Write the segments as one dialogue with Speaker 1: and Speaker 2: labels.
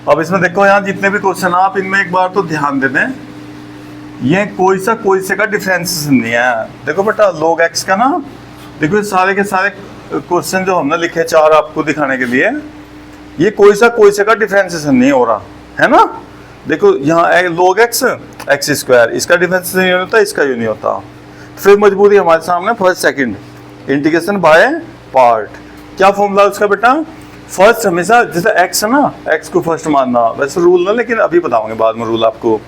Speaker 1: अब इसमें देखो यहाँ जितने भी क्वेश्चन आप इनमें एक बार तो ध्यान दे दें, ये कोई से का डिफरेंशिएशन नहीं है। देखो बेटा log x का ना, देखो ये सारे के सारे क्वेश्चन जो हमने लिखे 4 आपको दिखाने के लिए, ये कोई से का डिफरेंशिएशन नहीं हो रहा है ना। देखो यहाँ log x x स्क्वायर, इसका डिफरेंशिएशन नहीं होता, इसका नहीं होता, फिर मजबूरी हमारे सामने first second integration by part. क्या फॉर्मूला उसका बेटा, फर्स्ट हमेशा जैसे x है ना, x को फर्स्ट मानना, वैसे रूल ना, लेकिन अभी बताऊंगे बाद में रूल आपको।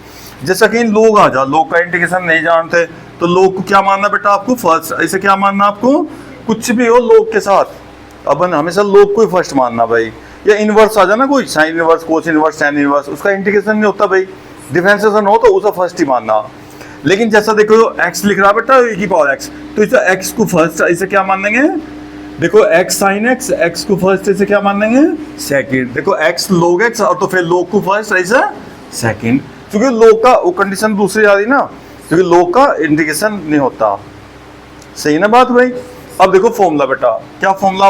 Speaker 1: जैसा कि लोग आ जा, लोग का इंटीग्रेशन नहीं जानते तो लोग को क्या मानना बेटा आपको फर्स्ट, ऐसे क्या मानना आपको, कुछ भी हो लोग के साथ अपन हमेशा लोग को ही फर्स्ट मानना भाई। या इनवर्स आ जाना कोई, sine inverse, cos inverse, tan inverse, उसका इंटीग्रेशन नहीं होता भाई, डिफरेंशिएशन हो तो उसे फर्स्ट ही मानना। लेकिन जैसा देखो x लिख रहा बेटा e की पावर x, तो इसे x को फर्स्ट ऐसे क्या मान लेंगे, देखो x sin x, x को फर्स्ट ऐसे क्या मान लेंगे सेकंड। देखो x log x और तो फिर log को फर्स्ट ऐसे सेकंड, क्योंकि log का वो कंडीशन दूसरी आ रही ना, क्योंकि log का इंटीग्रेशन नहीं होता। सही ना बात भाई। अब देखो फॉर्मूला बेटा, क्या फॉर्मूला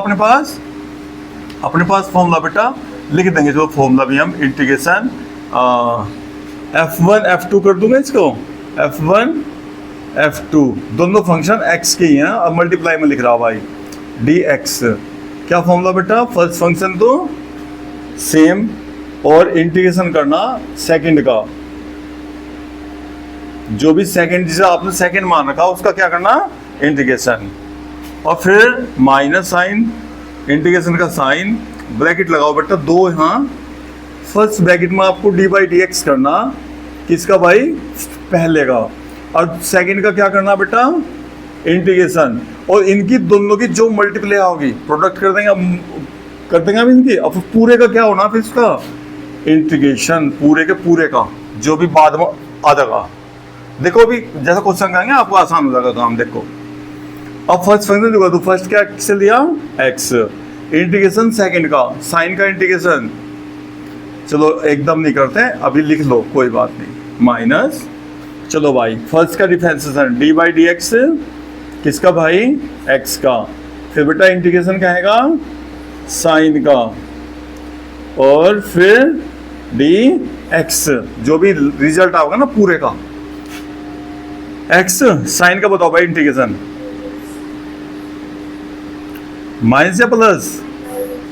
Speaker 1: अपने पास फॉर्मूला बेटा लिख देंगे, जो फॉर्मूला भी हम इंटीग्रेशन f1 f2 कर दूंगा इसको, f1 f2 दोनों फंक्शन x के ही हैं, अब मल्टीप्लाई में लिख रहा भाई dx। क्या फॉर्मूला बेटा, फर्स्ट फंक्शन तो सेम और इंटीग्रेशन करना सेकंड का, जो भी सेकंड जिसे आपने सेकंड मान रखा उसका क्या करना इंटीग्रेशन, और फिर माइनस साइन इंटीग्रेशन का साइन, ब्रैकेट लगाओ बेटा दो यहाँ, फर्स्ट ब्रैकेट में आपको डी बाई डी एक्स करना, किसका भाई पहले का, और सेकंड का क्या करना बेटा इंटीग्रेशन, और इनकी दोनों की जो मल्टीप्लाई होगी प्रोडक्ट कर देंगे अब इनकी, अब पूरे का क्या होना फिर इसका इंटीग्रेशन, पूरे के पूरे का जो भी बाद में आ जाएगा। देखो अभी जैसा क्वेश्चन करेंगे आपको आसान हो जाएगा काम। देखो अब फर्स्ट फंक्शन देखो, तो फर्स्ट क्या से लिया x, इंटीग्रेशन सेकंड का साइन का इंटीग्रेशन, चलो एकदम नहीं करते अभी लिख लो कोई बात नहीं, माइनस, चलो भाई फर्स्ट का differentiation D by D x, किसका भाई x का, फिर बेटा इंटीग्रेशन क्या आएगा साइन का, और फिर डी एक्स, जो भी रिजल्ट आएगा ना पूरे का, x साइन का बताओ भाई इंटीग्रेशन, माइनस या प्लस,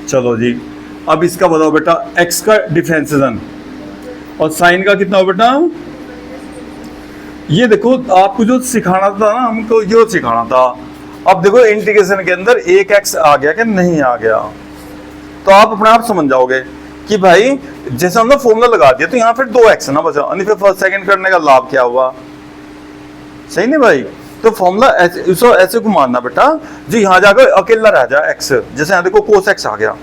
Speaker 1: चलो जी। अब इसका बताओ बेटा x का डिफरेंशिएशन, और साइन का कितना हो बेटा, ये देखो आपको जो सिखाना था ना, हमको ये सिखाना था। अब देखो इंटीग्रेशन के अंदर एक x आ गया कि नहीं आ गया, तो आप अपने आप समझ जाओगे कि भाई जैसे हमने फॉर्मूला लगा दिया तो यहाँ फिर 2x ना बचा, फिर फर्स्ट सेकंड करने का लाभ क्या हुआ, सही नहीं भाई। तो फॉर्मूला ऐसे को मानना बेटा जो यहाँ जाकर अकेला रह जाए x, जैसे यहाँ देखो cos x आ गया,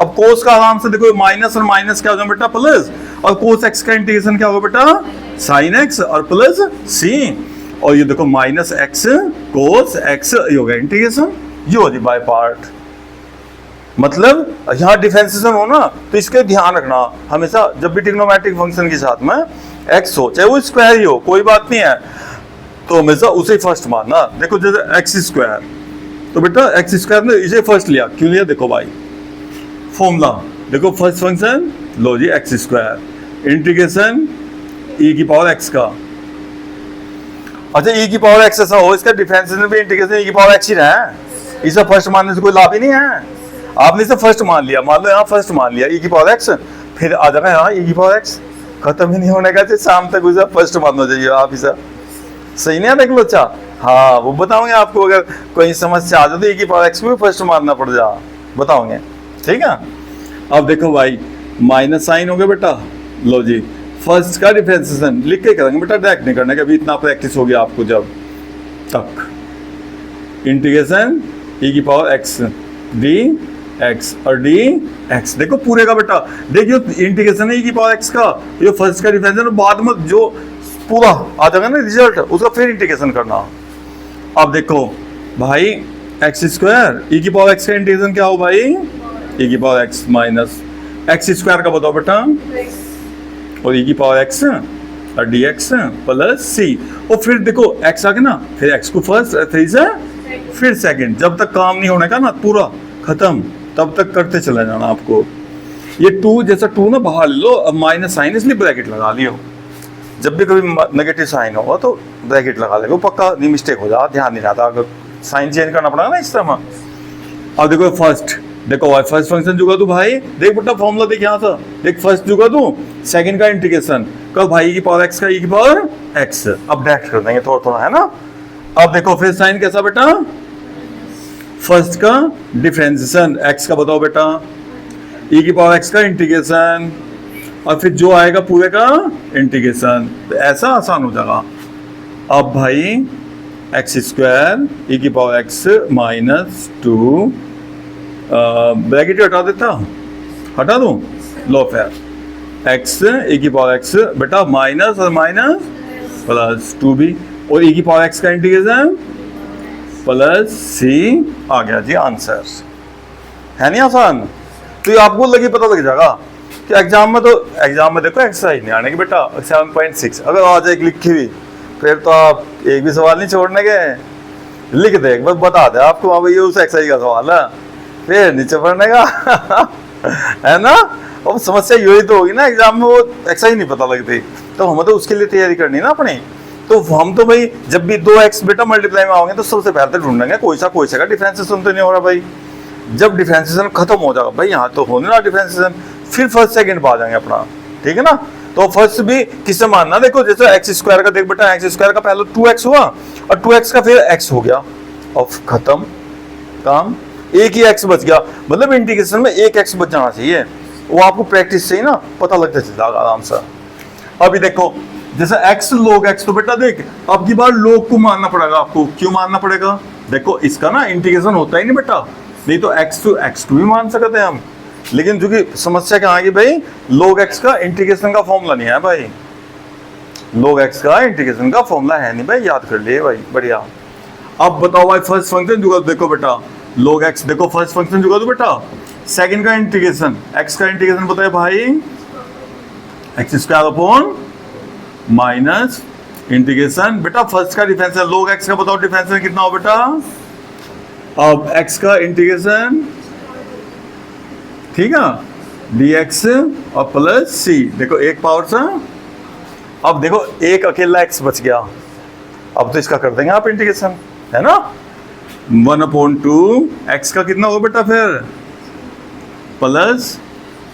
Speaker 1: अब cos का आराम से देखो माइनस और माइनस क्या हो जाए बेटा प्लस, और cos x का इंटीग्रेशन क्या होगा बेटा sin x और प्लस c, और ये देखो माइनस x cos x, ये हो गया इंटीग्रेशन, ये हो जी बाय पार्ट। मतलब यहाँ डिफरेंशिएशन हो ना, तो इसके ध्यान रखना हमेशा जब भी ट्रिग्नोमेट्रिक फंक्शन के साथ में x हो, चाहे वो स्क्वायर ही हो कोई बात नहीं है, तो हमेशा उसे फर्स्ट मानना। देखो जैसे एक्स स्क्वायर, तो बेटा एक्स स्क्वायर ने इसे फर्स्ट लिया, क्यों लिया देखो भाई फॉर्मूला, देखो फर्स्ट फंक्शन लो जी एक्स स्क्वायर, इंटीग्रेशन e की पावर x का, अच्छा e की पावर x ऐसा हो, इसका डिफरेंशिएशन भी इंटीग्रेशन e की पावर x ही रहा है, इसे फर्स्ट मानने से कोई लाभ ही नहीं है। आपने इसे फर्स्ट मान लिया, मान लो यहाँ फर्स्ट मान लिया e की पावर x, फिर आ जाएगा यहाँ e की पावर x, खत्म ही नहीं होने का, शाम तक उसे फर्स्ट मानना चाहिए आप इसे, सही नहीं है देख लो। अच्छा हाँ वो बताओगे आपको, अगर कोई समस्या आ जाए तो e की पावर x को भी फर्स्ट मानना पड़ जा, बताओगे ठीक है। अब देखो भाई माइनस साइन हो गया बेटा, लो जी फर्स्ट का डिफरेंशिएशन लिख के करेंगे बेटा, डायरेक्ट नहीं करने का, अभी इतना प्रैक्टिस हो गया आपको जब तक, इंटीग्रेशन e की पावर x डी x और डी x, देखो पूरे का बेटा, देखियो इंटीग्रेशन है e की पावर x का, ये फर्स्ट का डिफरेंशिएशन, बाद में जो पूरा आ जाएगा ना रिजल्ट उसका फिर इंटीग्रेशन करना। अब देखो भाई एक्स स्क्वायर e की पावर x का इंटीग्रेशन क्या हो भाई e की power x minus x square का बताओ बेटा, और e की पावर x और dx प्लस c, और फिर देखो x आ गया ना, फिर x को फर्स्ट फिर सेकंड, जब तक काम नहीं होने का ना पूरा खत्म तब तक करते चले जाना आपको। ये 2 जैसा 2 ना बाहर ले लो, अब माइनस साइन इसलिए ब्रैकेट लगा लियो। जब भी कभी नेगेटिव साइन होगा तो ब्रैकेट लगा लेगा, पक्का नहीं मिस्टेक हो जाता, ध्यान नहीं रहता, अगर साइन चेंज करना पड़ेगा ना इस तरह में। अब देखो फर्स्ट, देखो भाई फर्स्ट फंक्शन जुगा तू भाई, देख बेटा फॉर्मूला देख यहाँ से, देख फर्स्ट जुगा तू, सेकंड का इंटीग्रेशन कब भाई, e की पावर x का e की पावर x, अब डायरेक्ट कर देंगे थोड़ा थोड़ा, है ना। अब देखो फिर साइन कैसा बेटा, फर्स्ट का डिफरेंशिएशन x का बताओ बेटा, e की पावर x का इंटीग्रेशन, और फिर जो आएगा पूरे का इंटीग्रेशन, तो ऐसा आसान हो जाएगा। अब भाई एक्स स्क्वायर e की पावर x माइनस 2, ब्रैकेट हटा देता, हटा दूं, लो फिर x e की पावर x बेटा माइनस और माइनस प्लस 2b, और e की पावर x का इंटीग्रेशन प्लस c, आ गया जी आंसर, है नहीं आसान। तो ये आपको लगी पता लग जाएगा कि एग्जाम में, तो एग्जाम में देखो एक्सरसाइज नहीं आने की बेटा 7.6 अगर आ जाए लिखी हुई, फिर तो आप एक भी सवाल नहीं छोड़ने के, लिख दे एक बार, बता दे आपको हाँ भैया उस एक्सरसाइज का सवाल है, फिर नीचे पढ़ने का है ना। अब समस्या यही तो होगी ना, एग्जाम में वो एक्सरसाइज नहीं पता लगती, तो हमें तो उसके लिए तैयारी करनी ना अपनी। तो हम तो भाई जब भी 2x बेटा मल्टीप्लाई में आओगे तो सबसे पहले ढूंढेंगे कोई सा का डिफरेंशिएशन तो नहीं हो रहा भाई। जब डिफरेंशिएशन खत्म हो जाएगा भाई, यहाँ तो होने ना डिफरेंशिएशन, फिर फर्स्ट सेकंड पे आ जाएंगे अपना, ठीक है ना। तो फर्स्ट भी किससे मानना, देखो जैसे एक्स स्क्वायर का, देख बेटा एक्स स्क्वायर का पहले 2x हुआ और 2x का फिर x हो गया, और खत्म काम, एक ही x बच गया, मतलब इंटीग्रेशन में एक x बच जाना चाहिए, वो आपको प्रैक्टिस से ही ना पता लगता चलेगा आराम से। अभी देखो जैसे x log x, तो बेटा देख अब की बार log को मानना पड़ेगा आपको, क्यों मानना पड़ेगा, देखो इसका ना इंटीग्रेशन होता ही नहीं बेटा, नहीं तो x2 भी मान सकते हैं हम, लेकिन जो कि समस्या क्या आएगी भाई, log x का इंटीग्रेशन का फॉर्मूला नहीं है भाई, log x का इंटीग्रेशन का फॉर्मूला है नहीं भाई, याद कर लिए भाई, बढ़िया। अब बताओ भाई फर्स्ट फंक्शन जुगा, देखो बेटा log x, देखो फर्स्ट फंक्शन जुगा दो बेटा, सेकंड का इंटीग्रेशन, x का इंटीग्रेशन बताए भाई x square upon minus integration, बेटा फर्स्ट का डिफरेंशियल log x का बताओ डिफरेंशियल कितना हो बेटा, अब x का इंटीग्रेशन, ठीक है, dx और प्लस c, देखो एक पावर सा, अब देखो एक अकेला x बच गया, अब तो इसका कर देंगे आप इंटीग्रेशन, है ना, 1/2 x का कितना होगा बेटा फिर प्लस,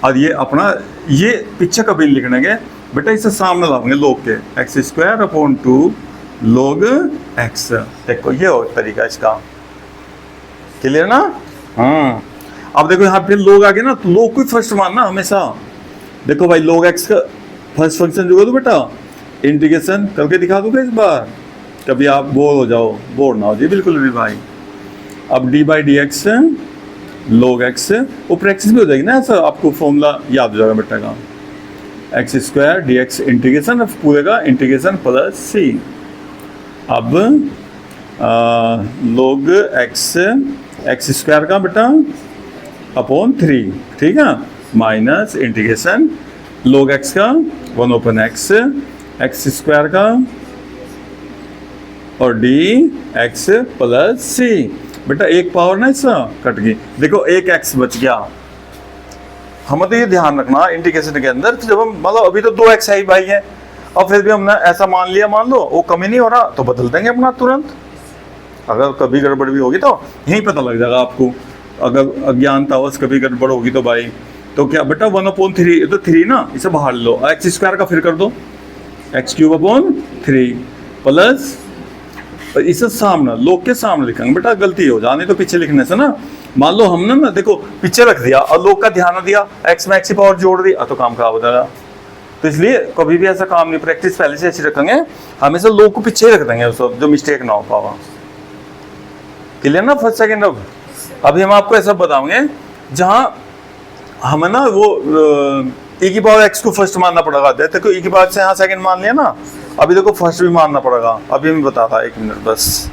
Speaker 1: और ये अपना ये पीछे कभी लिखने के बेटा, इसे सामने लाओगे log के, x square upon 2 log x, देखो ये हो तरीका इसका, क्लियर ना। अब देखो यहाँ फिर log आ गया ना, तो log को फर्स्ट मानना हमेशा, देखो भाई log x का फर्स्ट फंक्शन जो दो बेटा, इंटीग्रेशन करके दिखा दूंगा इस बार, कभी आप बोर हो जाओ, बोर ना हो जी बिल्कुल भी भाई। अब d/dx log x, वो प्रैक्टिस भी हो जाएगी ना, ऐसा आपको फॉर्मूला याद हो जाएगा बेटा का, एक्स स्क्वायर dx इंटीग्रेशन पूरे का इंटीग्रेशन प्लस c, अब log x स्क्वायर का बेटा अपॉन 3, ठीक है, माइनस इंटीग्रेशन log x का 1/x, एक्स स्क्वायर का और dx प्लस c, बेटा एक पावर ना इसका कट गई, देखो एक x बच गया। हमें तो ये ध्यान रखना इंटीग्रेशन के अंदर, जब हम मतलब अभी तो 2x है ही भाई है, और फिर भी हमने ऐसा मान लिया, मान लो वो कमी नहीं हो रहा तो बदल देंगे अपना तुरंत, अगर कभी गड़बड़ भी होगी तो यही पता लग जाएगा आपको, अगर अज्ञानतावश कभी गड़बड़ होगी तो भाई, तो क्या बेटा 1/3, तो 3 ना, इसे बाहर लो, एक्स स्क्वायर का फिर कर दो x³ 3 प्लस, इसे सामने लोग के सामने लिखेंगे बेटा, गलती हो जाने तो पीछे लिखने से ना, मान लो हमने ना देखो पीछे रख दिया और लोग का ध्यान न दिया, x में x की पावर जोड़ दी, तो काम खराब हो जाएगा, तो इसलिए कभी भी ऐसा काम नहीं, प्रैक्टिस पहले से ऐसी रखेंगे, हमेशा लोग को पीछे ही रख देंगे उसको, जो मिस्टेक ना हो पावा, क्लियर ना फर्स्ट सेकंड। अब अभी हम आपको ऐसा बताएंगे जहाँ हमें ना वो e की पावर x को फर्स्ट मानना पड़ेगा, देखो e की पावर से यहाँ सेकंड मान लिया ना, अभी देखो फर्स्ट भी मानना पड़ेगा, अभी मैं बताता 1 मिनट बस।